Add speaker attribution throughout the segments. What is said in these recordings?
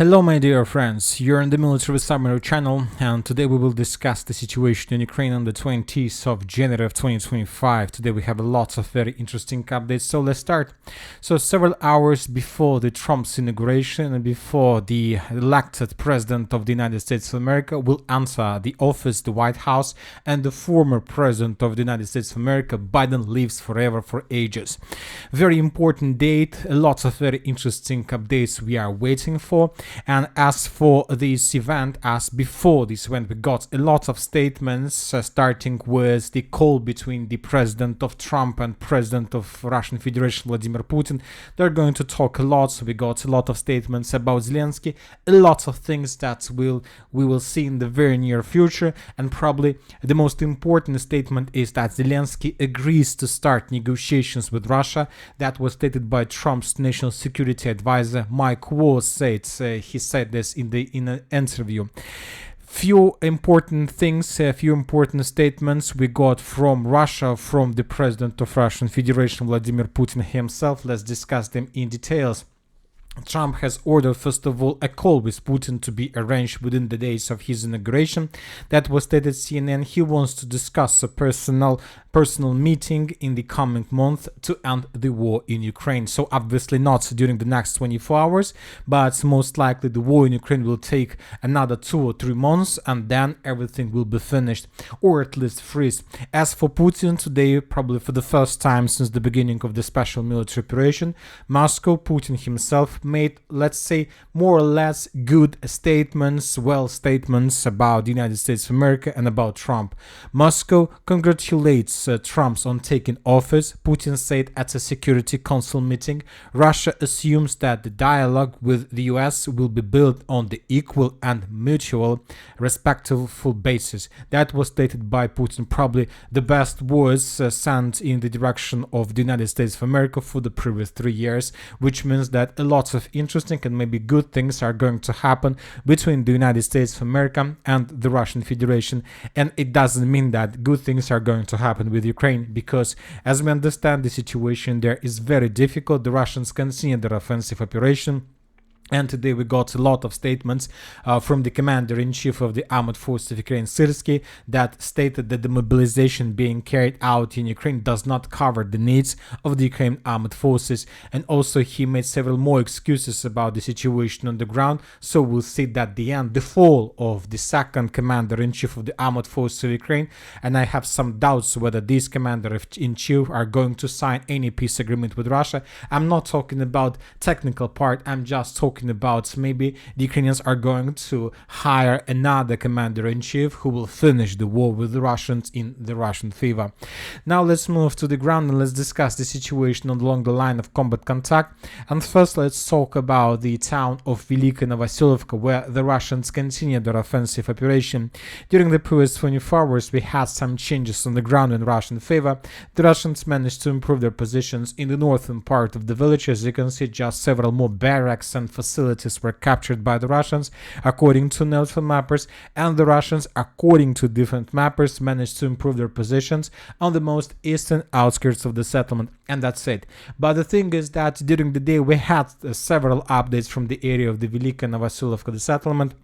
Speaker 1: Hello my dear friends, you're in the Military Summary channel, and today we will discuss the situation in Ukraine on the 20th of January of 2025. Today we have lots of very interesting updates, so let's start. So several hours before the Trump's inauguration and before the elected President of the United States of America will enter the office, the White House, and the former President of the United States of America, Biden, lives forever for ages. Very important date, lots of very interesting updates we are waiting for. And as for this event, as before this event, we got a lot of statements, starting with the call between the President of Trump and President of Russian Federation, Vladimir Putin. They're going to talk a lot, so we got a lot of statements about Zelensky, a lot of things that we will see in the very near future, and probably the most important statement is that Zelensky agrees to start negotiations with Russia. That was stated by Trump's national security advisor, Mike Waltz. He said this in an interview. Few important things, a few important statements we got from Russia, from the President of Russian Federation, Vladimir Putin himself. Let's discuss them in details. Trump has ordered, first of all, a call with Putin to be arranged within the days of his inauguration. That was stated CNN. He wants to discuss a personal meeting in the coming month to end the war in Ukraine. So obviously not during the next 24 hours, but most likely the war in Ukraine will take another 2 or 3 months, and then everything will be finished, or at least freeze. As for Putin, today, probably for the first time since the beginning of the special military operation, Putin himself made, let's say, more or less good statements, statements about the United States of America and about Trump. Moscow congratulates Trump on taking office, Putin said at a Security Council meeting. Russia assumes that the dialogue with the US will be built on the equal and mutual respectful basis. That was stated by Putin, probably the best words sent in the direction of the United States of America for the previous 3 years, which means that a lot of interesting and maybe good things are going to happen between the United States of America and the Russian Federation. And it doesn't mean that good things are going to happen with Ukraine, because as we understand the situation there is very difficult. The Russians continue their offensive operation. And today we got a lot of statements from the commander-in-chief of the armed forces of Ukraine, Syrsky, that stated that the mobilization being carried out in Ukraine does not cover the needs of the Ukraine armed forces. And also he made several more excuses about the situation on the ground. So we'll see that the fall of the second commander-in-chief of the armed forces of Ukraine. And I have some doubts whether these commander-in-chief are going to sign any peace agreement with Russia. I'm not talking about technical part, I'm just talking about maybe the Ukrainians are going to hire another commander-in-chief who will finish the war with the Russians in the Russian favor. Now let's move to the ground and let's discuss the situation along the line of combat contact. And first let's talk about the town of Velika Novosilovka, where the Russians continue their offensive operation. During the previous 24 hours we had some changes on the ground in Russian favor. The Russians managed to improve their positions in the northern part of the village. As you can see, just several more barracks and facilities were captured by the Russians according to neutral mappers, and the Russians, according to different mappers, managed to improve their positions on the most eastern outskirts of the settlement, and that's it. But the thing is that during the day we had several updates from the area of the Velika Novosilovka, the settlement.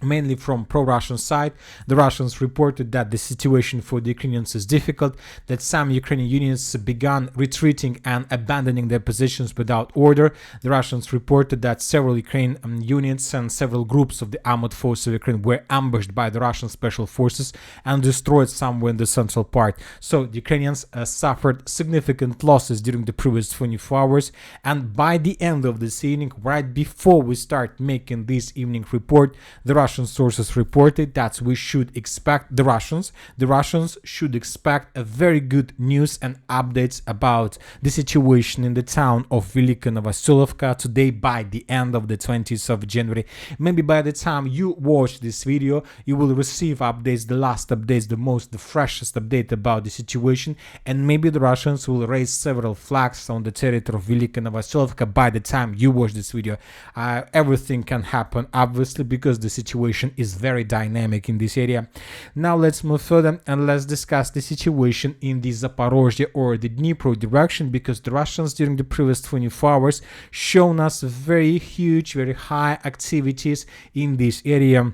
Speaker 1: Mainly from pro-Russian side. The Russians reported that the situation for the Ukrainians is difficult, that some Ukrainian units began retreating and abandoning their positions without order. The Russians reported that several Ukrainian units and several groups of the armed forces of Ukraine were ambushed by the Russian special forces and destroyed somewhere in the central part. So the Ukrainians suffered significant losses during the previous 24 hours, and by the end of this evening, right before we start making this evening report, the Russian sources reported that we should expect the Russians should expect a very good news and updates about the situation in the town of Velika Novosilovka today by the end of the 20th of January. Maybe by the time you watch this video, you will receive updates, the last updates, the freshest update about the situation, and maybe the Russians will raise several flags on the territory of Velika Novosilovka by the time you watch this video. Everything can happen, obviously, because the situation situation is very dynamic in this area. Now let's move further and let's discuss the situation in the Zaporizhzhia or the Dnipro direction, because the Russians during the previous 24 hours shown us very huge, very high activities in this area.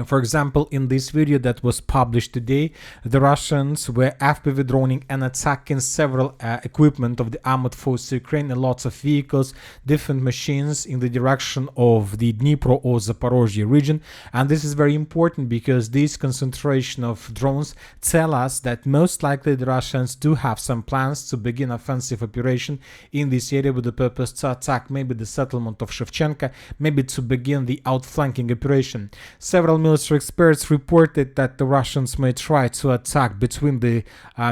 Speaker 1: For example, in this video that was published today, the Russians were FPV droning and attacking several equipment of the armored forces of Ukraine and lots of vehicles, different machines in the direction of the Dnipro or Zaporizhzhia region. And this is very important because this concentration of drones tell us that most likely the Russians do have some plans to begin offensive operation in this area with the purpose to attack maybe the settlement of Vovchansk, maybe to begin the outflanking operation. Several military experts reported that the Russians may try to attack between the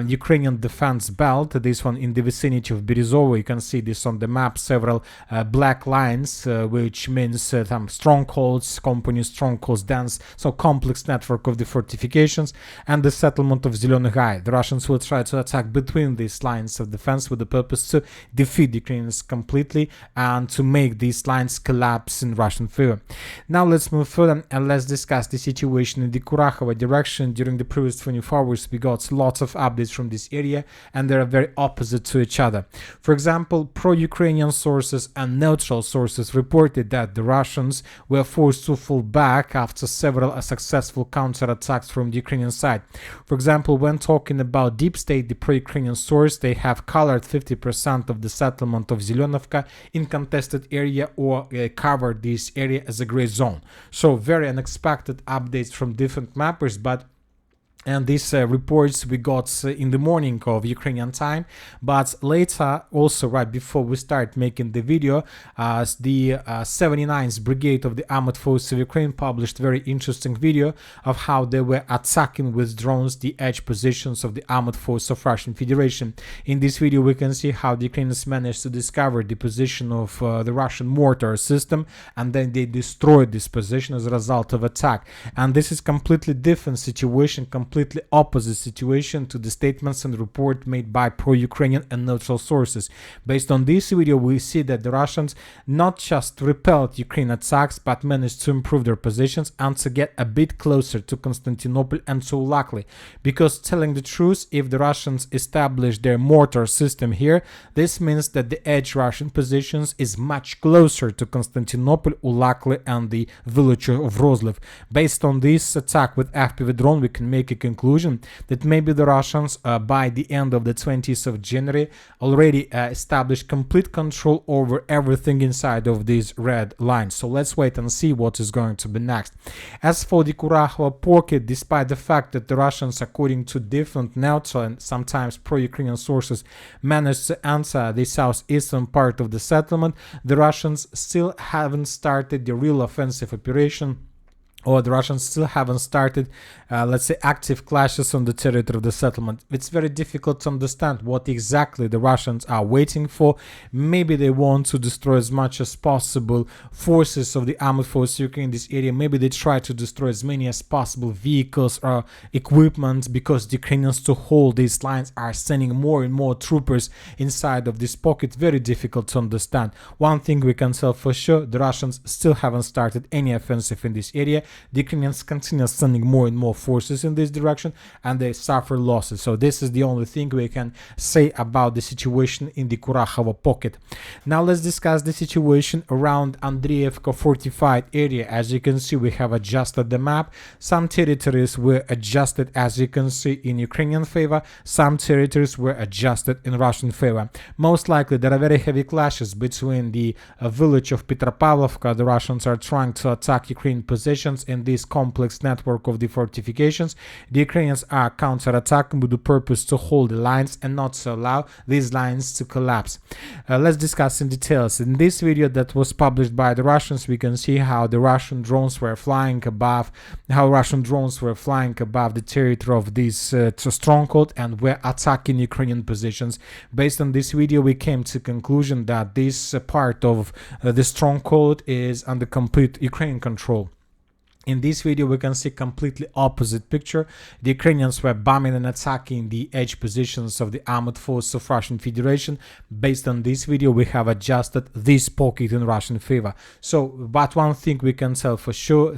Speaker 1: Ukrainian defense belt, this one in the vicinity of Berezovye. You can see this on the map, several black lines, which means some strongholds, company strongholds, dense, so complex network of the fortifications, and the settlement of Zeleny Gai. The Russians will try to attack between these lines of defense with the purpose to defeat the Ukrainians completely and to make these lines collapse in Russian favor. Now let's move further and let's discuss the situation in the Kurakhove direction. During the previous 24 hours, we got lots of updates from this area, and they are very opposite to each other. For example, pro-Ukrainian sources and neutral sources reported that the Russians were forced to fall back after several successful counterattacks from the Ukrainian side. For example, when talking about deep state, the pro-Ukrainian source, they have colored 50% of the settlement of Zelenovka in contested area or covered this area as a gray zone. So very unexpected updates from different mappers, and these reports we got in the morning of Ukrainian time, but later, also right before we start making the video, the 79th Brigade of the Armored Forces of Ukraine published very interesting video of how they were attacking with drones the edge positions of the Armored Forces of Russian Federation. In this video, we can see how the Ukrainians managed to discover the position of the Russian mortar system, and then they destroyed this position as a result of attack. And this is completely different situation, completely opposite situation to the statements and report made by pro-Ukrainian and neutral sources. Based on this video, we see that the Russians not just repelled Ukraine attacks, but managed to improve their positions and to get a bit closer to Constantinople, and so luckily. Because telling the truth, if the Russians establish their mortar system here, this means that the edge Russian positions is much closer to Constantinople, Ulakli, and the village of Rozlev. Based on this attack with FPV drone, we can make a conclusion that maybe the Russians by the end of the 20th of January already established complete control over everything inside of these red lines. So let's wait and see what is going to be next. As for the Kurakhove pocket, despite the fact that the Russians, according to different neutral and sometimes pro-Ukrainian sources, managed to enter the southeastern part of the settlement, the Russians still haven't started the real offensive operation, or the Russians still haven't started, let's say, active clashes on the territory of the settlement. It's very difficult to understand what exactly the Russians are waiting for. Maybe they want to destroy as much as possible forces of the armored forces in this area. Maybe they try to destroy as many as possible vehicles or equipment, because the Ukrainians, to hold these lines, are sending more and more troopers inside of this pocket. Very difficult to understand. One thing we can tell for sure, the Russians still haven't started any offensive in this area. The Ukrainians continue sending more and more forces in this direction, and they suffer losses. So this is the only thing we can say about the situation in the Kurakhove pocket. Now let's discuss the situation around Andriivka fortified area. As you can see, we have adjusted the map. Some territories were adjusted, as you can see, in Ukrainian favor. Some territories were adjusted in Russian favor. Most likely there are very heavy clashes between the village of Petropavlovka. The Russians are trying to attack Ukrainian positions in this complex network of the fortifications. The Ukrainians are counterattacking with the purpose to hold the lines and not to allow these lines to collapse. Let's discuss in details. In this video that was published by the Russians, we can see how the Russian drones were flying above, the territory of this stronghold and were attacking Ukrainian positions. Based on this video, we came to conclusion that this part of the stronghold is under complete Ukrainian control. In this video, we can see completely opposite picture. The Ukrainians were bombing and attacking the edge positions of the armed force of Russian Federation. Based on this video, we have adjusted this pocket in Russian favor. So, but one thing we can say for sure,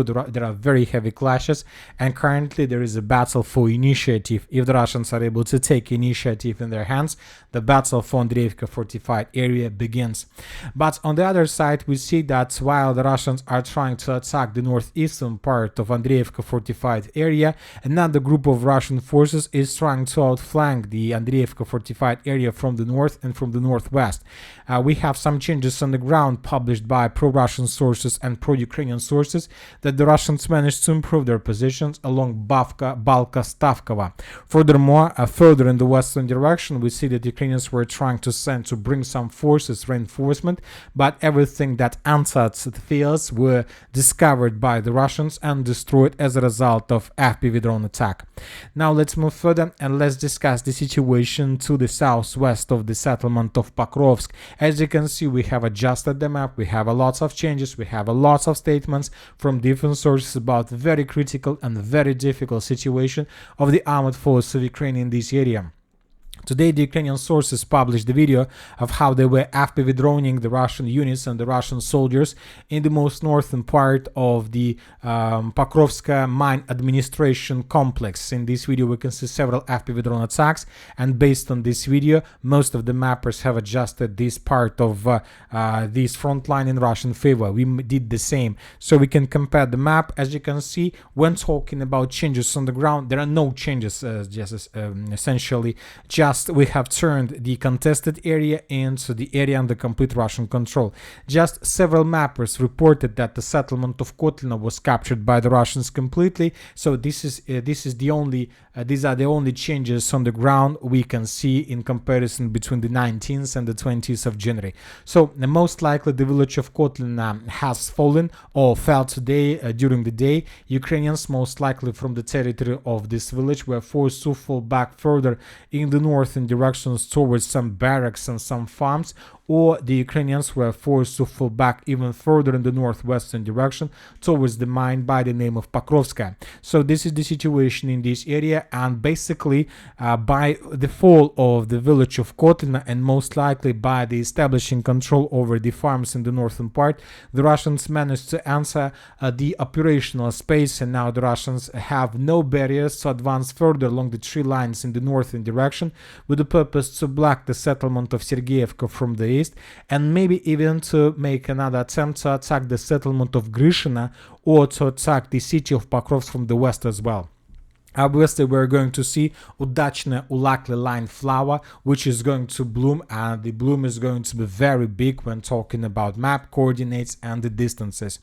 Speaker 1: there are very heavy clashes, and currently there is a battle for initiative. If the Russians are able to take initiative in their hands, the battle for Andriivka fortified area begins. But on the other side, we see that while the Russians are trying to attack the northeastern part of Andriivka fortified area, another group of Russian forces is trying to outflank the Andriivka fortified area from the north and from the northwest. We have some changes on the ground published by pro-Russian sources and pro-Ukrainian sources that the Russians managed to improve their positions along Balka-Stavkova. Furthermore, further in the western direction, we see that the Ukrainians were trying to bring some forces reinforcement, but everything that answered the fields were discovered by the Russians and destroyed as a result of FPV drone attack. Now let's move further and let's discuss the situation to the southwest of the settlement of Pokrovsk. As you can see, we have adjusted the map, we have a lot of changes, we have a lot of statements from different sources about very critical and very difficult situation of the armed force of Ukraine in this area. Today, the Ukrainian sources published the video of how they were FPV droning the Russian units and the Russian soldiers in the most northern part of the Pokrovsk mine administration complex. In this video, we can see several FPV drone attacks, and based on this video, most of the mappers have adjusted this part of this front line in Russian favor. We did the same, so we can compare the map. As you can see, when talking about changes on the ground, there are no changes, essentially just we have turned the contested area into the area under complete Russian control. Just several mappers reported that the settlement of Kotlina was captured by the Russians completely. So these are the only changes on the ground we can see in comparison between the 19th and the 20th of January. So most likely the village of Kotlina has fallen or fell today during the day. Ukrainians, most likely from the territory of this village, were forced to fall back further in the northern directions towards some barracks and some farms, or the Ukrainians were forced to fall back even further in the northwestern direction towards the mine by the name of Pokrovsk. So this is the situation in this area, and basically by the fall of the village of Kotlina and most likely by the establishing control over the farms in the northern part, the Russians managed to answer the operational space, and now the Russians have no barriers to advance further along the tree lines in the northern direction with the purpose to block the settlement of Sergeyevka from the east, and maybe even to make another attempt to attack the settlement of Grishina or to attack the city of Pokrovsk from the west as well. Obviously, we're going to see Udachne Ulakli line flower, which is going to bloom, and the bloom is going to be very big when talking about map coordinates and the distances.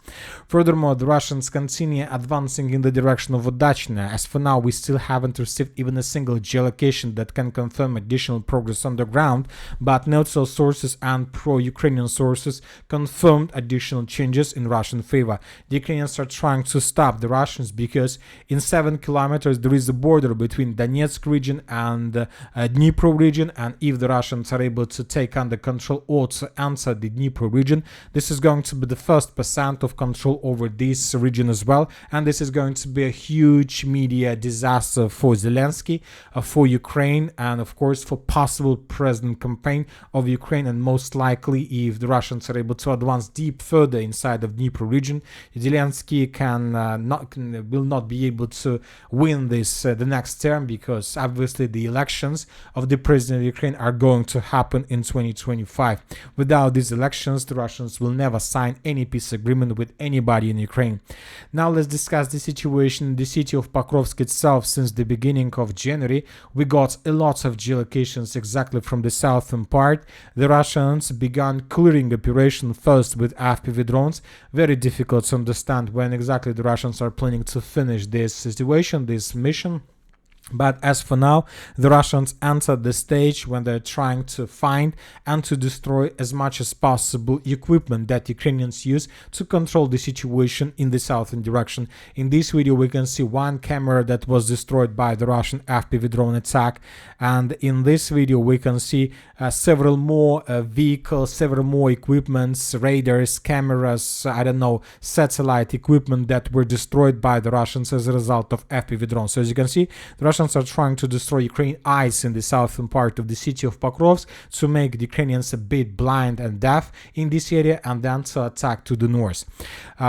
Speaker 1: Furthermore, the Russians continue advancing in the direction of Udachne. As for now, we still haven't received even a single geolocation that can confirm additional progress on the ground, but neutral sources and pro-Ukrainian sources confirmed additional changes in Russian favor. The Ukrainians are trying to stop the Russians because in 7 kilometers there is a border between Donetsk region and Dnipro region, and if the Russians are able to take under control or to enter the Dnipro region, this is going to be the first % of control over this region as well, and this is going to be a huge media disaster for Zelensky, for Ukraine, and of course for possible president campaign of Ukraine. And most likely, if the Russians are able to advance deep further inside of Dnipro region, Zelensky will not be able to win this the next term, because obviously the elections of the president of Ukraine are going to happen in 2025. Without these elections, the Russians will never sign any peace agreement with anybody in Ukraine. Now let's discuss the situation in the city of Pokrovsk itself. Since the beginning of January, we got a lot of geolocations exactly from the southern part. The Russians began clearing operation first with FPV drones. Very difficult to understand when exactly the Russians are planning to finish this situation, this mission. But as for now, the Russians entered the stage when they're trying to find and to destroy as much as possible equipment that Ukrainians use to control the situation in the southern direction. In this video, we can see one camera that was destroyed by the Russian FPV drone attack. And in this video, we can see several more vehicles, several more equipments, radars, cameras, I don't know, satellite equipment that were destroyed by the Russians as a result of FPV drones. So as you can see, the Russians are trying to destroy Ukrainian eyes in the southern part of the city of Pokrovsk to make the Ukrainians a bit blind and deaf in this area and then to attack to the north.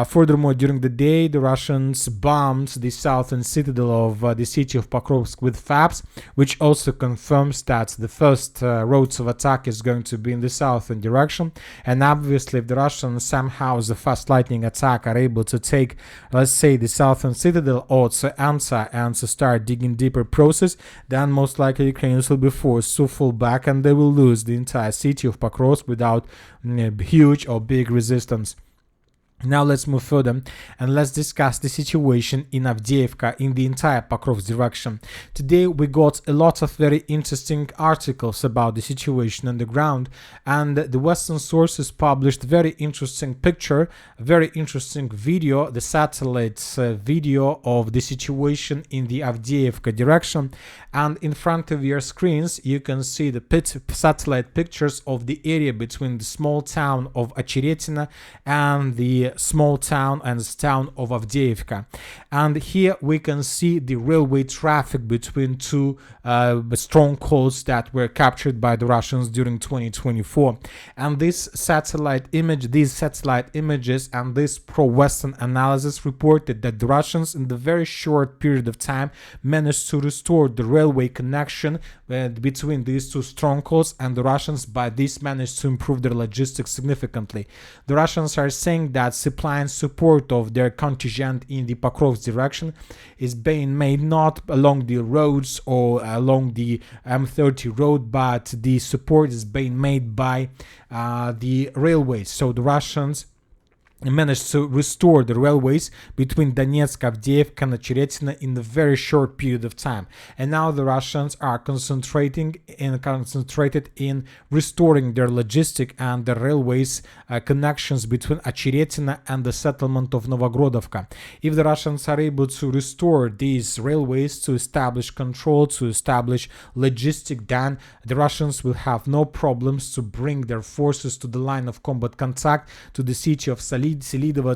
Speaker 1: Furthermore, during the day, the Russians bombed the southern citadel of the city of Pokrovsk with FABs, which also confirms that the first roads of attack is going to be in the southern direction. And obviously, if the Russians somehow, as a fast lightning attack, are able to take, let's say, the southern citadel or to enter and to start digging deeper process, then most likely Ukrainians will be forced to fall back and they will lose the entire city of Pokrovsk without huge or big resistance. Now let's move further and let's discuss the situation in Avdiivka in the entire Pokrovsk direction. Today we got a lot of very interesting articles about the situation on the ground, and the Western sources published very interesting picture, very interesting video, the satellite video of the situation in the Avdiivka direction. And in front of your screens you can see the satellite pictures of the area between the small town of Ocheretina and the small town and the town of Avdiivka. And here we can see the railway traffic between two strongholds that were captured by the Russians during 2024. And these satellite images and this pro-Western analysis reported that the Russians in the very short period of time managed to restore the railway connection between these two strongholds, and the Russians by this managed to improve their logistics significantly. The Russians are saying that supply and support of their contingent in the Pokrovsk direction is being made not along the roads or along the M30 road, but the support is being made by the railways. So the Russians managed to restore the railways between Donetsk, Avdiivka and Ocheretina in a very short period of time. And now the Russians are concentrated in restoring their logistic and the railways connections between Ocheretina and the settlement of Novogrodovka. If the Russians are able to restore these railways, to establish control, to establish logistic, then the Russians will have no problems to bring their forces to the line of combat contact, to the city of Selidovo,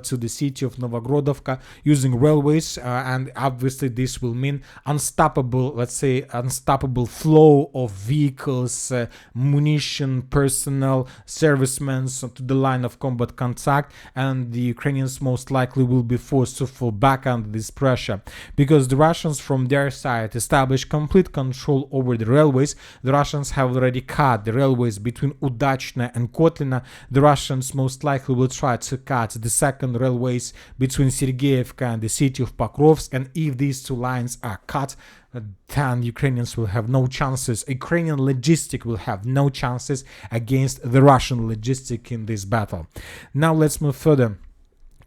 Speaker 1: to the city of Novogrodovka using railways, and obviously this will mean unstoppable, let's say, unstoppable flow of vehicles, munition, personnel, servicemen to the line of combat contact, and the Ukrainians most likely will be forced to fall back under this pressure, because the Russians from their side established complete control over the railways. The Russians have already cut the railways between Udachna and Kotlina. The Russians most likely will try to cut the second railways between Sergeyevka and the city of Pokrovsk, and if these two lines are cut, then Ukrainians will have no chances. Ukrainian logistic will have no chances against the Russian logistic in this battle. Now let's move further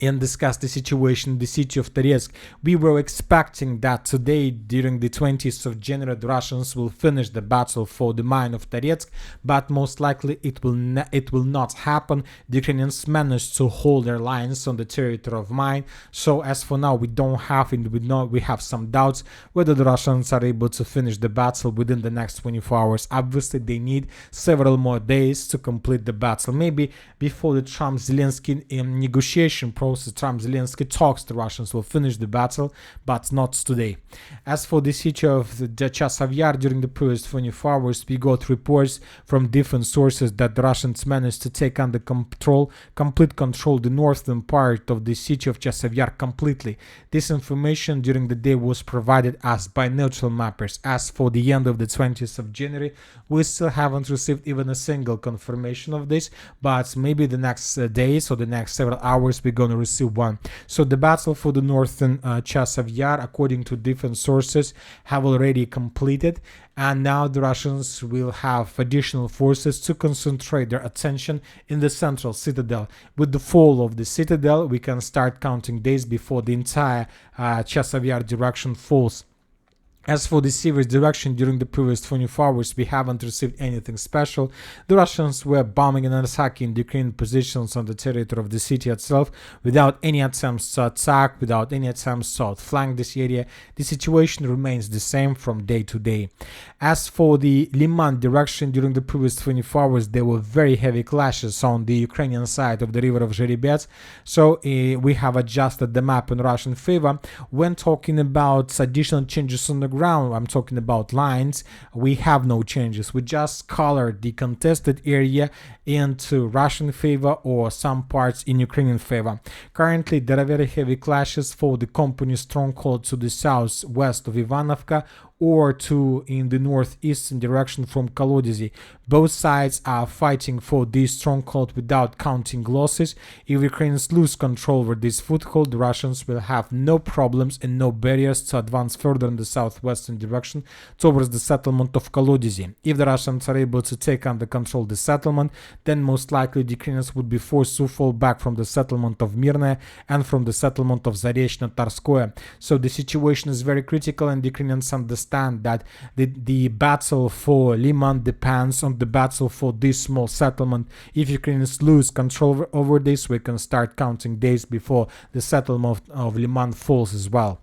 Speaker 1: and discuss the situation in the city of Toretsk. We were expecting that today, during the 20th of January, the Russians will finish the battle for the mine of Toretsk, but most likely it will not happen. The Ukrainians managed to hold their lines on the territory of mine. So as for now, we have some doubts whether the Russians are able to finish the battle within the next 24 hours. Obviously, they need several more days to complete the battle. Maybe before the Trump-Zelensky negotiation process, Trump-Zelensky talks, the Russians will finish the battle, but not today. As for the city of the Chasiv Yar, during the previous 24 hours, we got reports from different sources that the Russians managed to take under complete control, the northern part of the city of Chasiv Yar completely. This information during the day was provided us by neutral mappers. As for the end of the 20th of January, we still haven't received even a single confirmation of this, but maybe the next days or the next several hours we're going to receive one. So the battle for the northern Chasiv Yar, according to different sources, have already completed, and now the Russians will have additional forces to concentrate their attention in the central citadel. With the fall of the citadel, we can start counting days before the entire Chasiv Yar direction falls. As for the series direction, during the previous 24 hours, we haven't received anything special. The Russians were bombing and attacking the Ukrainian positions on the territory of the city itself without any attempts to attack, without any attempts to outflank this area. The situation remains the same from day to day. As for the Lyman direction, during the previous 24 hours, there were very heavy clashes on the Ukrainian side of the river of Zherebets. So we have adjusted the map in Russian favor. When talking about additional changes on the ground, I'm talking about lines, we have no changes. We just colored the contested area into Russian favor or some parts in Ukrainian favor. Currently, there are very heavy clashes for the company stronghold to the southwest of Ivanovka or to in the northeastern direction from Kolodezi. Both sides are fighting for this stronghold without counting losses. If Ukrainians lose control over this foothold, the Russians will have no problems and no barriers to advance further in the southwestern direction towards the settlement of Kolodezi. If the Russians are able to take under control the settlement, then most likely the Ukrainians would be forced to fall back from the settlement of Mirne and from the settlement of Zarechno-Tarskoye. So the situation is very critical, and the Ukrainians understand that the battle for Lyman depends on the battle for this small settlement. If Ukrainians lose control over this, we can start counting days before the settlement of Lyman falls as well.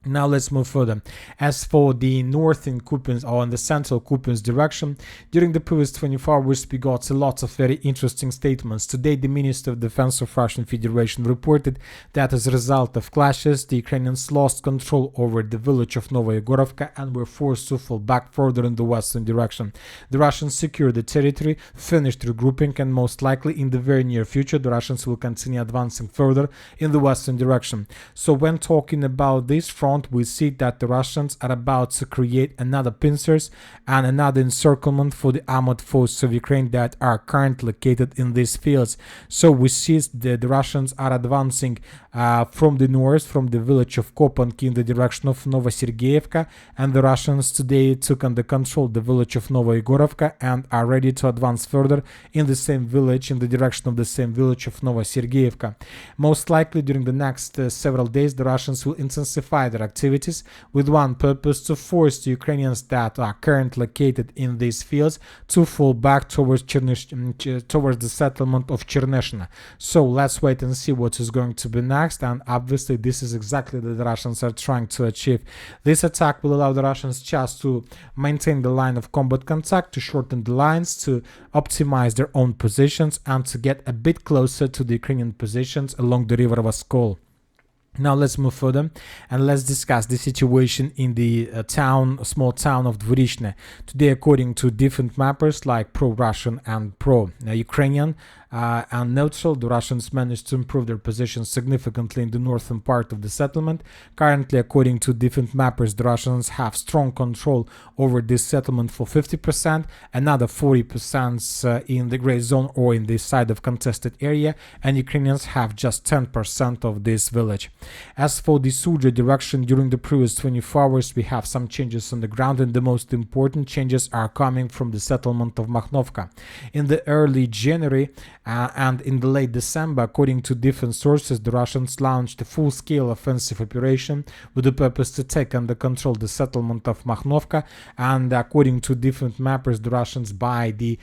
Speaker 1: Now let's move further. As for the northern Kupiansk or in the central Kupiansk direction, during the previous 24 hours we got a lot of very interesting statements. Today the Minister of Defense of Russian Federation reported that as a result of clashes, the Ukrainians lost control over the village of Novoyegorovka and were forced to fall back further in the western direction. The Russians secured the territory, finished regrouping, and most likely in the very near future the Russians will continue advancing further in the western direction. So when talking about this front, we see that the Russians are about to create another pincers and another encirclement for the armored forces of Ukraine that are currently located in these fields. So we see that the Russians are advancing from the north, from the village of Kopanki in the direction of Novosergeyevka, and the Russians today took under control the village of Novoyegorovka and are ready to advance further in the same village, in the direction of the same village of Novosergeyevka. Most likely during the next several days the Russians will intensify their activities with one purpose: to force the Ukrainians that are currently located in these fields to fall back towards the settlement of Cherneshna. So let's wait and see what is going to be next, and obviously this is exactly what the Russians are trying to achieve. This attack will allow the Russians just to maintain the line of combat contact, to shorten the lines, to optimize their own positions, and to get a bit closer to the Ukrainian positions along the river Voskol. Now let's move further and let's discuss the situation in the small town of Dvorishne. Today, according to different mappers like pro-Russian and pro-Ukrainian and neutral, the Russians managed to improve their position significantly in the northern part of the settlement. Currently, according to different mappers, the Russians have strong control over this settlement for 50%, another 40% in the gray zone or in the side of contested area, and Ukrainians have just 10% of this village. As for the Sudzha direction, during the previous 24 hours we have some changes on the ground, and the most important changes are coming from the settlement of Makhnovka. In the early January and in the late December, according to different sources, the Russians launched a full-scale offensive operation with the purpose to take under control the settlement of Makhnovka, and according to different mappers, the Russians by the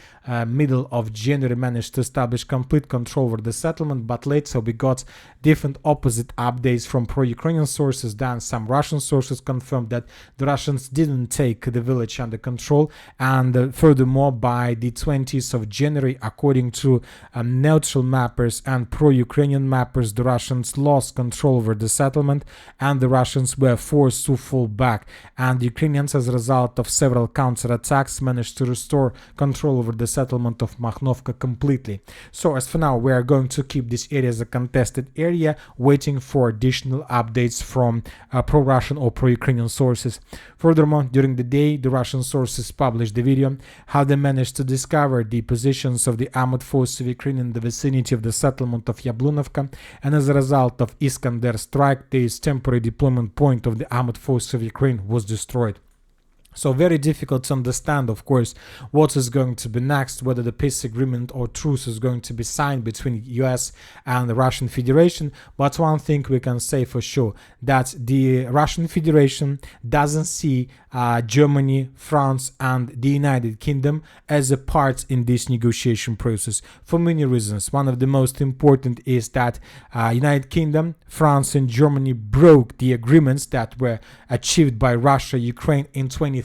Speaker 1: middle of January managed to establish complete control over the settlement, but later we got different opposite updates from pro-Ukrainian sources. Then some Russian sources confirmed that the Russians didn't take the village under control, and furthermore by the 20th of January, according to neutral mappers and pro-Ukrainian mappers, the Russians lost control over the settlement and the Russians were forced to fall back, and the Ukrainians, as a result of several counterattacks, managed to restore control over the settlement of Makhnovka completely. So as for now, we are going to keep this area as a contested area, waiting for additional updates from pro-Russian or pro-Ukrainian sources. Furthermore, during the day, the Russian sources published the video how they managed to discover the positions of the armored forces of Ukraine in the vicinity of the settlement of Yablunovka, and as a result of Iskander strike, this temporary deployment point of the armored forces of Ukraine was destroyed. So very difficult to understand, of course, what is going to be next, whether the peace agreement or truce is going to be signed between US and the Russian Federation. But one thing we can say for sure, that the Russian Federation doesn't see Germany, France and the United Kingdom as a part in this negotiation process for many reasons. One of the most important is that United Kingdom, France and Germany broke the agreements that were achieved by Russia, Ukraine in 2015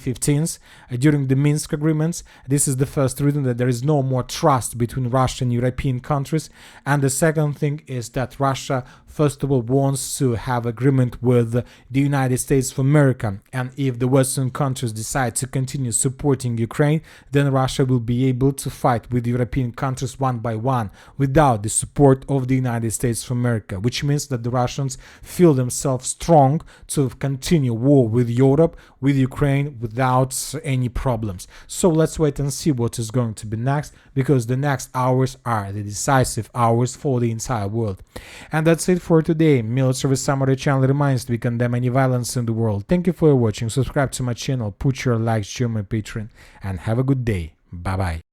Speaker 1: during the Minsk agreements. This is the first reason, that there is no more trust between Russia and European countries. And the second thing is that Russia, first of all, wants to have agreement with the United States of America. And if the Western countries decide to continue supporting Ukraine, then Russia will be able to fight with European countries one by one without the support of the United States of America, which means that the Russians feel themselves strong to continue war with Europe, with Ukraine, without any problems. So let's wait and see what is going to be next, because the next hours are the decisive hours for the entire world. And that's it for today. Military Summary channel reminds we condemn any violence in the world. Thank you for watching. Subscribe to my channel, put your likes, join my Patreon, and have a good day. Bye bye.